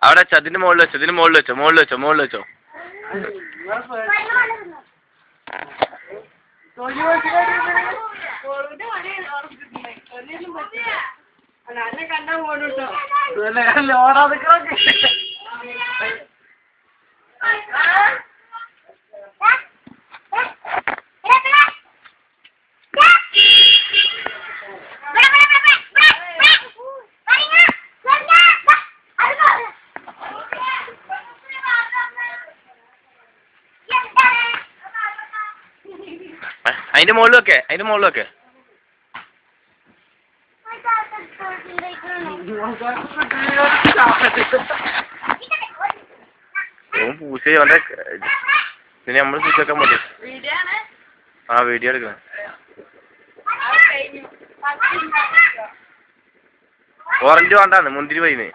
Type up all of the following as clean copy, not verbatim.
അവിടെ വെച്ചോ, അതിന്റെ മുകളിൽ വെച്ചോ. അതിന്റെ മുകളിലൊക്കെ പൂശയോടെ പിന്നെ നമ്മള് സ്വിച്ചൊക്കെ മതി. ആ വീഡിയോ എടുക്കണം. ഓറഞ്ച് വേണ്ടാന്ന്, മുന്തിരി പോയിന്ന്.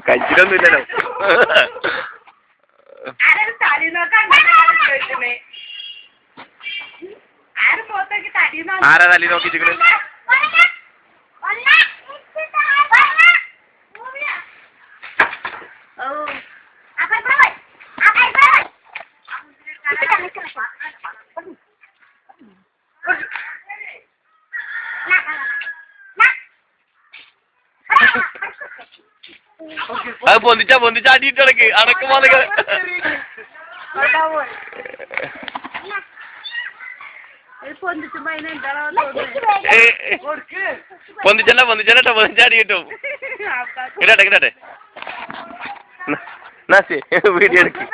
കഴിച്ചിട്ടൊന്നുമില്ലല്ലോ. ആരാ തല്ലി നോക്കിച്ചിട്ട്? അത് പൊന്തിച്ച അടിയിട്ടടക്ക് അടക്കുമ്പോൾ പൊന്തിച്ചടി കിട്ടും. ഇടട്ടെ വീഡിയോ എടുക്ക്.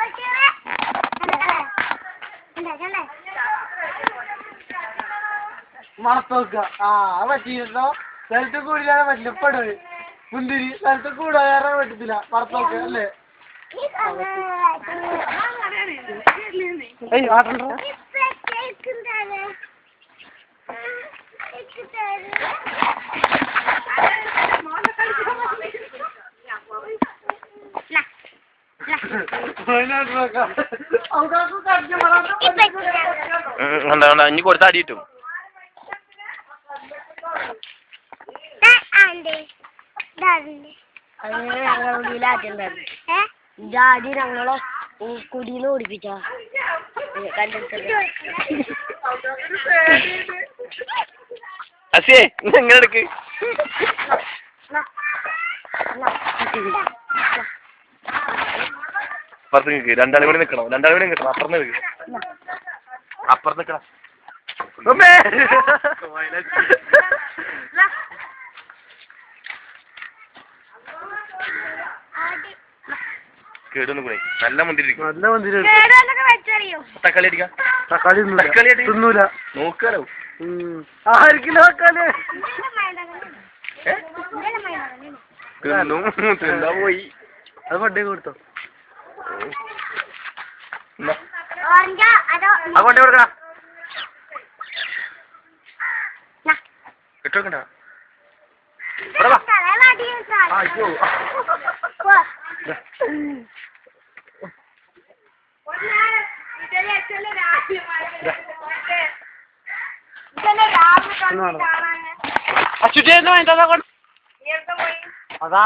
മണത്തോക്ക പറ്റിയിരുന്നോ? സ്ഥലത്ത് കൂടിയാണ് പറ്റില്ല. ഇപ്പഴ് മുന്തിരി സ്ഥലത്ത് കൂടാൻ പറ്റത്തില്ല. മണത്തോക്ക അല്ലേ? ഇനി കൊടുത്ത അടി കിട്ടും. ജാതി ഞങ്ങളെ കുടീന്ന് ഓടിപ്പിച്ച അസിയേ എങ്ങനെ എടുക്ക്. അപ്പുറത്ത് നിൽക്ക്. രണ്ടാളും കൂടി നിൽക്കണം. അപ്പുറത്ത് നിൽക്ക്. അപ്പുറത്ത് നിൽക്കണം. കേടൊന്നും കൂടെ നല്ല മുന്തിരി തക്കാളി അടിക്കാം. തക്കാളി തിന്നൂല നോക്കാലോ. ആർക്കില്ല തക്കാളി തിന്നാ പോയി. അത് പണ്ടേ കൊടുത്തോ? അങ്ങോട്ടേ കൊടുക്കണം. ഇട്ടോക്കണ്ട. അയ്യോ രാവിലെ അച്ചുട്ടിയെന്ന് വേണ്ടതാ കൊണ്ട് അതാ